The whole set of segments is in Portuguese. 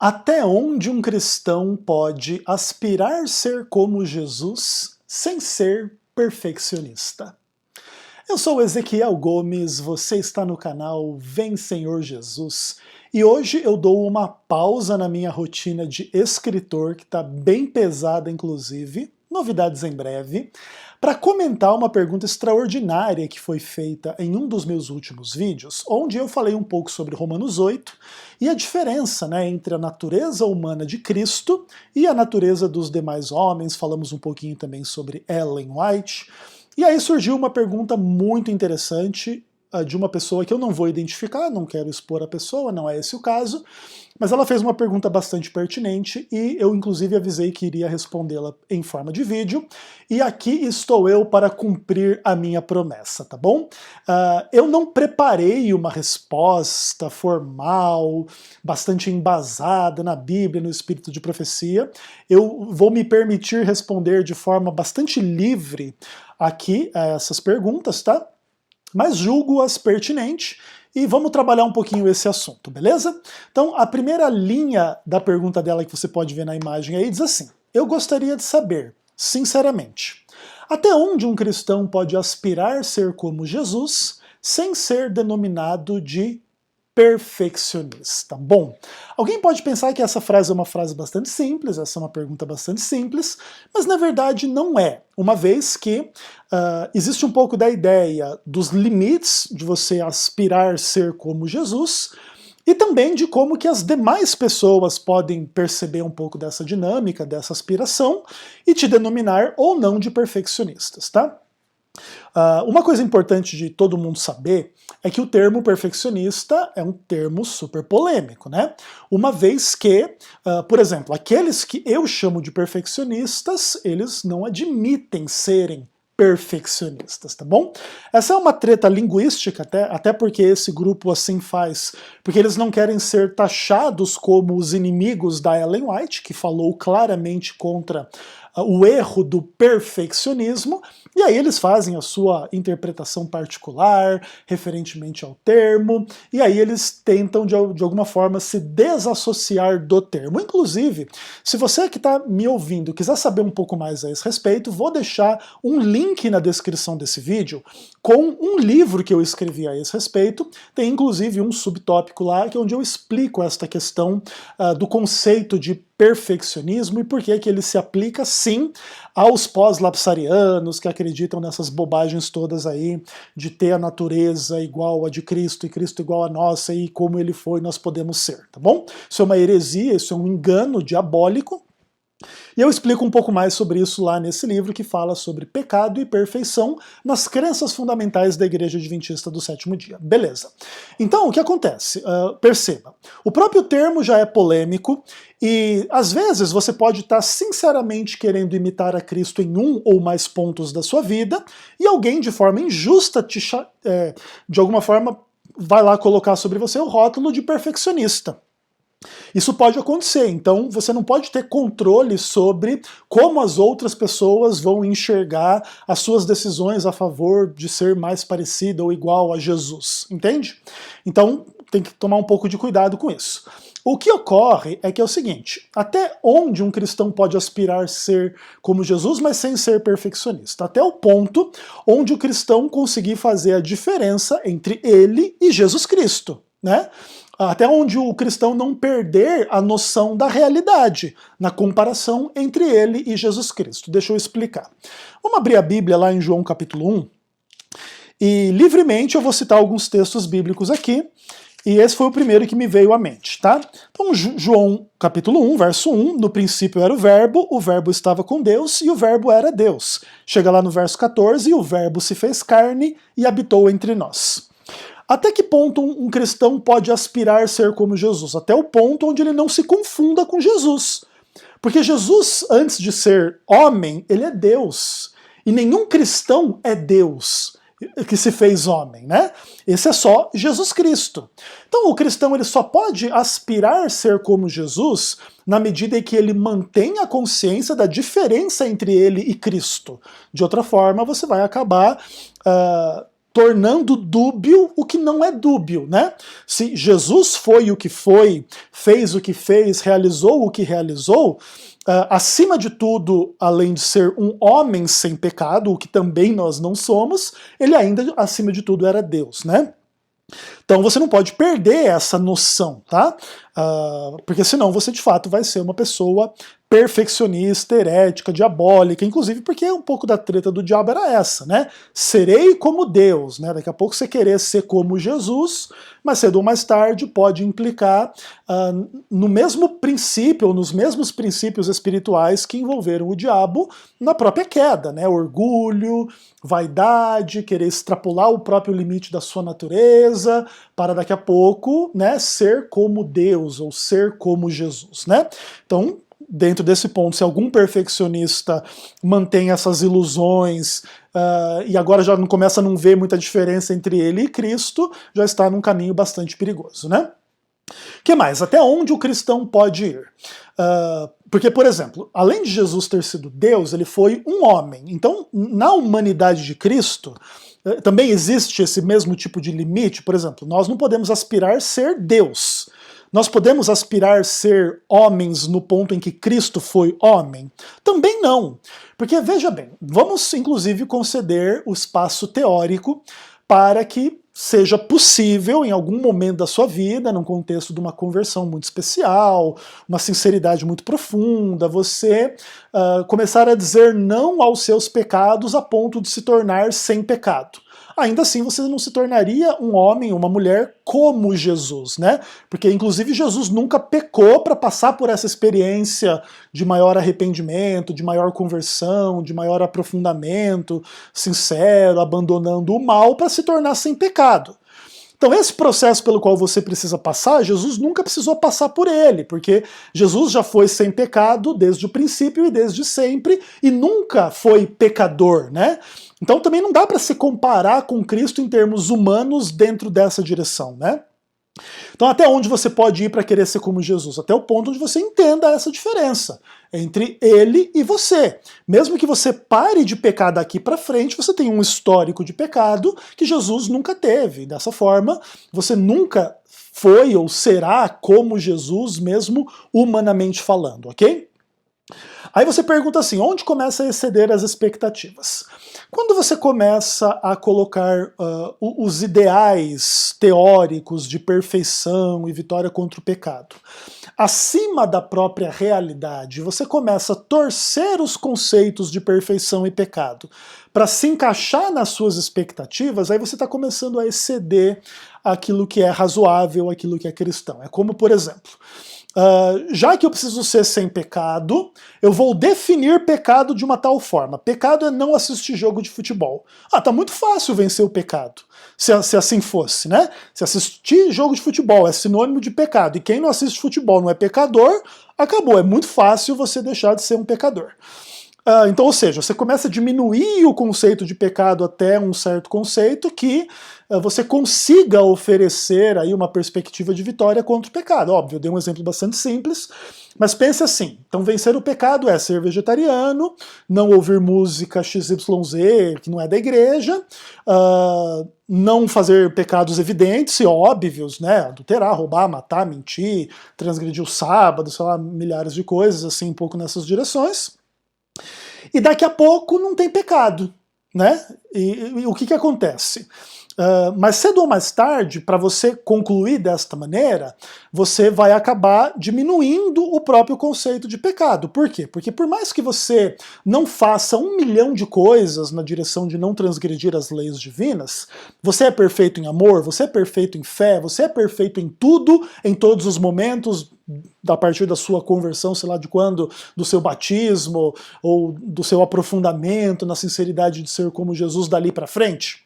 Até onde um cristão pode aspirar ser como Jesus sem ser perfeccionista? Eu sou Ezequiel Gomes, você está no canal Vem Senhor Jesus, e hoje eu dou uma pausa na minha rotina de escritor, que está bem pesada inclusive, novidades em breve, para comentar uma pergunta extraordinária que foi feita em um dos meus últimos vídeos, onde eu falei um pouco sobre Romanos 8 e a diferença, entre a natureza humana de Cristo e a natureza dos demais homens. Falamos um pouquinho também sobre Ellen White. E aí surgiu uma pergunta muito interessante de uma pessoa que eu não vou identificar, não quero expor a pessoa, não é esse o caso, mas ela fez uma pergunta bastante pertinente e eu inclusive avisei que iria respondê-la em forma de vídeo, e aqui estou eu para cumprir a minha promessa, tá bom? Eu não preparei uma resposta formal, bastante embasada na Bíblia, no espírito de profecia. Eu vou me permitir responder de forma bastante livre aqui a essas perguntas, tá? Mas julgo-as pertinente e vamos trabalhar um pouquinho esse assunto, beleza? Então, a primeira linha da pergunta dela que você pode ver na imagem aí diz assim: eu gostaria de saber, sinceramente, até onde um cristão pode aspirar ser como Jesus sem ser denominado de perfeccionista? Bom, alguém pode pensar que essa frase é uma frase bastante simples, essa é uma pergunta bastante simples, mas na verdade não é, uma vez que existe um pouco da ideia dos limites de você aspirar ser como Jesus, e também de como que as demais pessoas podem perceber um pouco dessa dinâmica, dessa aspiração, e te denominar ou não de perfeccionistas, tá? Uma coisa importante de todo mundo saber é que o termo perfeccionista é um termo super polêmico, né? Uma vez que, por exemplo, aqueles que eu chamo de perfeccionistas, eles não admitem serem perfeccionistas, tá bom? Essa é uma treta linguística, até porque esse grupo assim faz, porque eles não querem ser taxados como os inimigos da Ellen White, que falou claramente contra o erro do perfeccionismo, e aí eles fazem a sua interpretação particular, referentemente ao termo, e aí eles tentam de alguma forma se desassociar do termo. Inclusive, se você que está me ouvindo quiser saber um pouco mais a esse respeito, vou deixar um link na descrição desse vídeo com um livro que eu escrevi a esse respeito. Tem inclusive um subtópico lá que é onde eu explico esta questão do conceito de perfeccionismo e por que ele se aplica sim aos pós-lapsarianos que acreditam nessas bobagens todas aí de ter a natureza igual a de Cristo e Cristo igual a nossa e como ele foi nós podemos ser, tá bom? Isso é uma heresia, isso é um engano diabólico. E eu explico um pouco mais sobre isso lá nesse livro que fala sobre pecado e perfeição nas crenças fundamentais da Igreja Adventista do Sétimo Dia. Beleza. Então, o que acontece? Perceba, o próprio termo já é polêmico e às vezes você pode estar sinceramente querendo imitar a Cristo em um ou mais pontos da sua vida e alguém de forma injusta de alguma forma vai lá colocar sobre você o rótulo de perfeccionista. Isso pode acontecer, então você não pode ter controle sobre como as outras pessoas vão enxergar as suas decisões a favor de ser mais parecida ou igual a Jesus, entende? Então tem que tomar um pouco de cuidado com isso. O que ocorre é que é o seguinte: até onde um cristão pode aspirar ser como Jesus, mas sem ser perfeccionista? Até o ponto onde o cristão conseguir fazer a diferença entre ele e Jesus Cristo, né? Até onde o cristão não perder a noção da realidade na comparação entre ele e Jesus Cristo. Deixa eu explicar. Vamos abrir a Bíblia lá em João capítulo 1, e livremente eu vou citar alguns textos bíblicos aqui, e esse foi o primeiro que me veio à mente, tá? Então, João capítulo 1, verso 1, no princípio era o Verbo estava com Deus, e o Verbo era Deus. Chega lá no verso 14, e o Verbo se fez carne e habitou entre nós. Até que ponto um cristão pode aspirar ser como Jesus? Até o ponto onde ele não se confunda com Jesus. Porque Jesus, antes de ser homem, ele é Deus. E nenhum cristão é Deus que se fez homem, né? Esse é só Jesus Cristo. Então o cristão ele só pode aspirar ser como Jesus na medida em que ele mantém a consciência da diferença entre ele e Cristo. De outra forma, você vai acabar tornando dúbio o que não é dúbio, né? Se Jesus foi o que foi, fez o que fez, realizou o que realizou, acima de tudo, além de ser um homem sem pecado, o que também nós não somos, ele ainda, acima de tudo, era Deus, né? Então você não pode perder essa noção, tá? Porque senão você de fato vai ser uma pessoa perfeccionista, herética, diabólica, inclusive porque um pouco da treta do diabo era essa, né? Serei como Deus, né? Daqui a pouco você querer ser como Jesus, mas cedo ou mais tarde pode implicar no mesmo princípio, ou nos mesmos princípios espirituais que envolveram o diabo na própria queda, né? Orgulho, vaidade, querer extrapolar o próprio limite da sua natureza, para daqui a pouco, né, ser como Deus, ou ser como Jesus, né? Então, dentro desse ponto, se algum perfeccionista mantém essas ilusões e agora já não começa a não ver muita diferença entre ele e Cristo, já está num caminho bastante perigoso, né? O que mais? Até onde o cristão pode ir? Porque, por exemplo, além de Jesus ter sido Deus, ele foi um homem. Então, na humanidade de Cristo, também existe esse mesmo tipo de limite. Por exemplo, nós não podemos aspirar a ser Deus. Nós podemos aspirar a ser homens no ponto em que Cristo foi homem? Também não. Porque, veja bem, vamos inclusive conceder o espaço teórico para que seja possível, em algum momento da sua vida, num contexto de uma conversão muito especial, uma sinceridade muito profunda, você começar a dizer não aos seus pecados a ponto de se tornar sem pecado. Ainda assim você não se tornaria um homem, uma mulher como Jesus, né? Porque inclusive Jesus nunca pecou para passar por essa experiência de maior arrependimento, de maior conversão, de maior aprofundamento, sincero, abandonando o mal para se tornar sem pecado. Então esse processo pelo qual você precisa passar, Jesus nunca precisou passar por ele, porque Jesus já foi sem pecado desde o princípio e desde sempre, e nunca foi pecador, né? Então também não dá para se comparar com Cristo em termos humanos dentro dessa direção, né? Então até onde você pode ir para querer ser como Jesus? Até o ponto onde você entenda essa diferença entre ele e você. Mesmo que você pare de pecar daqui para frente, você tem um histórico de pecado que Jesus nunca teve. Dessa forma, você nunca foi ou será como Jesus, mesmo humanamente falando, ok? Aí você pergunta assim, onde começa a exceder as expectativas? Quando você começa a colocar os ideais teóricos de perfeição e vitória contra o pecado acima da própria realidade, você começa a torcer os conceitos de perfeição e pecado para se encaixar nas suas expectativas, aí você está começando a exceder aquilo que é razoável, aquilo que é cristão. É como, por exemplo, já que eu preciso ser sem pecado, eu vou definir pecado de uma tal forma. Pecado é não assistir jogo de futebol. Tá muito fácil vencer o pecado, se assim fosse, né? Se assistir jogo de futebol é sinônimo de pecado, e quem não assiste futebol não é pecador, acabou, é muito fácil você deixar de ser um pecador. Então, ou seja, você começa a diminuir o conceito de pecado até um certo conceito que você consiga oferecer aí uma perspectiva de vitória contra o pecado. Óbvio, eu dei um exemplo bastante simples, mas pense assim, então vencer o pecado é ser vegetariano, não ouvir música XYZ, que não é da igreja, não fazer pecados evidentes e óbvios, né, adulterar, roubar, matar, mentir, transgredir o sábado, sei lá, milhares de coisas, assim, um pouco nessas direções. E daqui a pouco não tem pecado, né? E o que acontece? Mais cedo ou mais tarde, para você concluir desta maneira, você vai acabar diminuindo o próprio conceito de pecado. Por quê? Porque por mais que você não faça 1 milhão de coisas na direção de não transgredir as leis divinas, você é perfeito em amor, você é perfeito em fé, você é perfeito em tudo, em todos os momentos, a partir da sua conversão, sei lá de quando, do seu batismo, ou do seu aprofundamento na sinceridade de ser como Jesus dali para frente.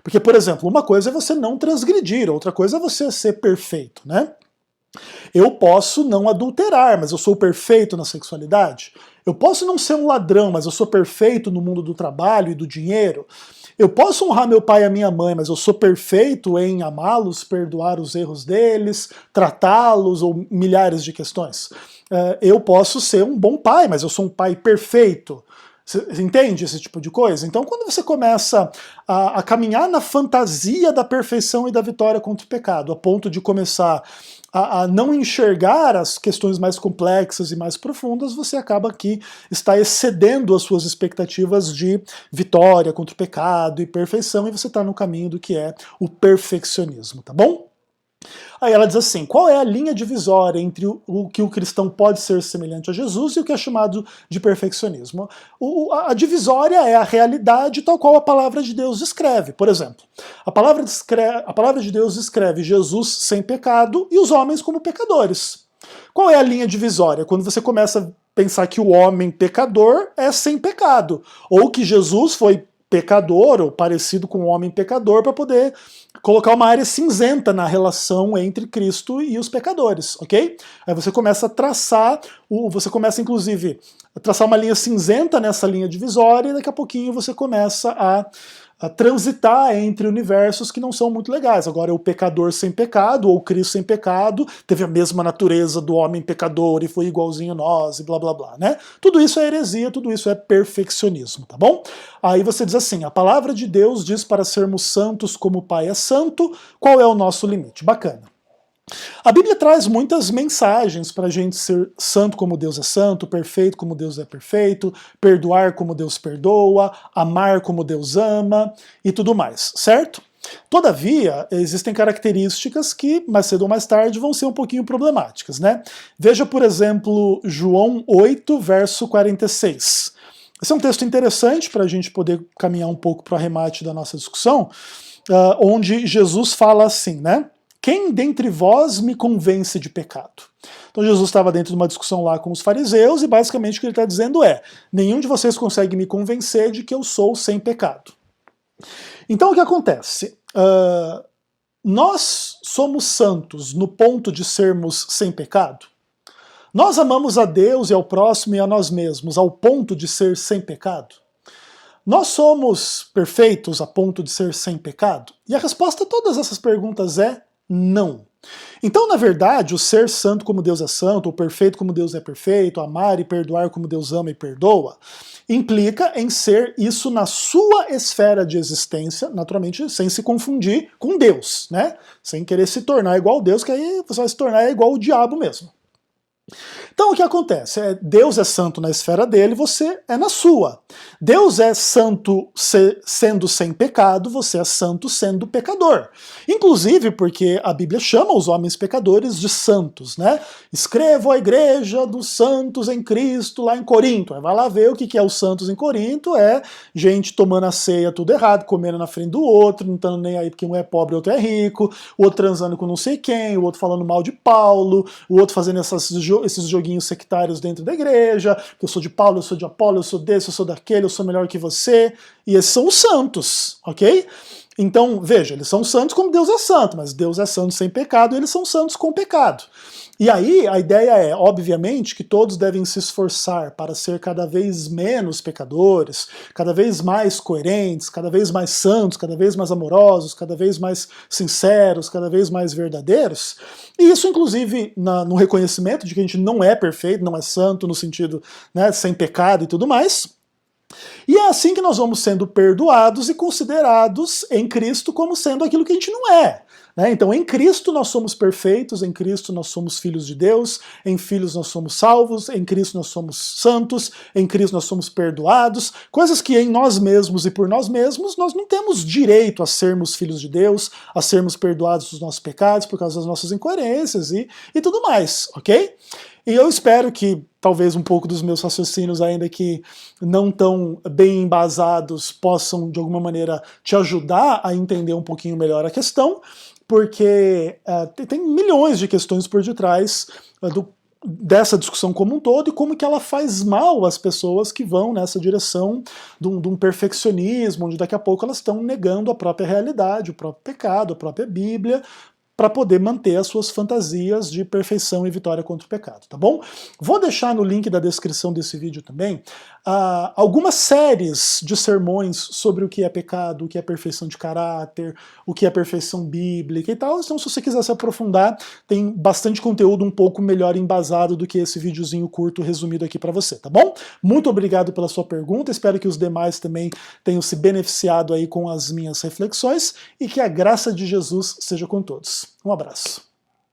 Porque, por exemplo, uma coisa é você não transgredir, outra coisa é você ser perfeito, né? Eu posso não adulterar, mas eu sou perfeito na sexualidade. Eu posso não ser um ladrão, mas eu sou perfeito no mundo do trabalho e do dinheiro. Eu posso honrar meu pai e a minha mãe, mas eu sou perfeito em amá-los, perdoar os erros deles, tratá-los, ou milhares de questões. Eu posso ser um bom pai, mas eu sou um pai perfeito. Você entende esse tipo de coisa? Então, quando você começa a caminhar na fantasia da perfeição e da vitória contra o pecado, a ponto de começar a não enxergar as questões mais complexas e mais profundas, você acaba que está excedendo as suas expectativas de vitória contra o pecado e perfeição, e você está no caminho do que é o perfeccionismo, tá bom? Aí ela diz assim, qual é a linha divisória entre o que o cristão pode ser semelhante a Jesus e o que é chamado de perfeccionismo? A divisória é a realidade tal qual a palavra de Deus descreve. Por exemplo, a palavra de Deus descreve Jesus sem pecado e os homens como pecadores. Qual é a linha divisória? Quando você começa a pensar que o homem pecador é sem pecado, ou que Jesus foi pecador, ou parecido com um homem pecador, para poder colocar uma área cinzenta na relação entre Cristo e os pecadores, ok? Aí você começa a traçar, você começa inclusive a traçar uma linha cinzenta nessa linha divisória, e daqui a pouquinho você começa a transitar entre universos que não são muito legais. Agora, o pecador sem pecado, ou Cristo sem pecado, teve a mesma natureza do homem pecador e foi igualzinho a nós, e blá blá blá, né? Tudo isso é heresia, tudo isso é perfeccionismo, tá bom? Aí você diz assim, a palavra de Deus diz para sermos santos como o Pai é santo, qual é o nosso limite? Bacana. A Bíblia traz muitas mensagens para a gente ser santo como Deus é santo, perfeito como Deus é perfeito, perdoar como Deus perdoa, amar como Deus ama e tudo mais, certo? Todavia, existem características que, mais cedo ou mais tarde, vão ser um pouquinho problemáticas, né? Veja, por exemplo, João 8, verso 46. Esse é um texto interessante para a gente poder caminhar um pouco para o arremate da nossa discussão, onde Jesus fala assim, né? Quem dentre vós me convence de pecado? Então Jesus estava dentro de uma discussão lá com os fariseus e basicamente o que ele está dizendo é, nenhum de vocês consegue me convencer de que eu sou sem pecado. Então o que acontece? Nós somos santos no ponto de sermos sem pecado? Nós amamos a Deus e ao próximo e a nós mesmos ao ponto de ser sem pecado? Nós somos perfeitos a ponto de ser sem pecado? E a resposta a todas essas perguntas é não. Então, na verdade, o ser santo como Deus é santo, ou perfeito como Deus é perfeito, amar e perdoar como Deus ama e perdoa, implica em ser isso na sua esfera de existência, naturalmente sem se confundir com Deus, né? Sem querer se tornar igual a Deus, que aí você vai se tornar igual o diabo mesmo. Então o que acontece? Deus é santo na esfera dele, você é na sua. Deus é santo sendo sem pecado, você é santo sendo pecador. Inclusive porque a Bíblia chama os homens pecadores de santos, né? Escrevo a igreja dos santos em Cristo lá em Corinto. Vai lá ver o que é os santos em Corinto, é gente tomando a ceia tudo errado, comendo na frente do outro, não estando nem aí porque um é pobre e o outro é rico, o outro transando com não sei quem, o outro falando mal de Paulo, o outro fazendo esses joguinhos sectários dentro da igreja, que eu sou de Paulo, eu sou de Apolo, eu sou desse, eu sou daquele, eu sou melhor que você, e esses são os santos, ok? Então, veja, eles são santos como Deus é santo, mas Deus é santo sem pecado, e eles são santos com pecado. E aí, a ideia é, obviamente, que todos devem se esforçar para ser cada vez menos pecadores, cada vez mais coerentes, cada vez mais santos, cada vez mais amorosos, cada vez mais sinceros, cada vez mais verdadeiros. E isso, inclusive, no reconhecimento de que a gente não é perfeito, não é santo no sentido, né, sem pecado e tudo mais. E é assim que nós vamos sendo perdoados e considerados em Cristo como sendo aquilo que a gente não é. Então, em Cristo nós somos perfeitos, em Cristo nós somos filhos de Deus, em filhos nós somos salvos, em Cristo nós somos santos, em Cristo nós somos perdoados, coisas que em nós mesmos e por nós mesmos nós não temos direito a sermos filhos de Deus, a sermos perdoados dos nossos pecados por causa das nossas incoerências e tudo mais, ok? E eu espero que talvez um pouco dos meus raciocínios, ainda que não tão bem embasados, possam de alguma maneira te ajudar a entender um pouquinho melhor a questão, porque tem milhões de questões por detrás dessa discussão como um todo e como que ela faz mal às pessoas que vão nessa direção de um perfeccionismo, onde daqui a pouco elas estão negando a própria realidade, o próprio pecado, a própria Bíblia, para poder manter as suas fantasias de perfeição e vitória contra o pecado, tá bom? Vou deixar no link da descrição desse vídeo também algumas séries de sermões sobre o que é pecado, o que é perfeição de caráter, o que é perfeição bíblica e tal. Então, se você quiser se aprofundar, tem bastante conteúdo um pouco melhor embasado do que esse videozinho curto resumido aqui para você, tá bom? Muito obrigado pela sua pergunta, espero que os demais também tenham se beneficiado aí com as minhas reflexões e que a graça de Jesus seja com todos. Um abraço.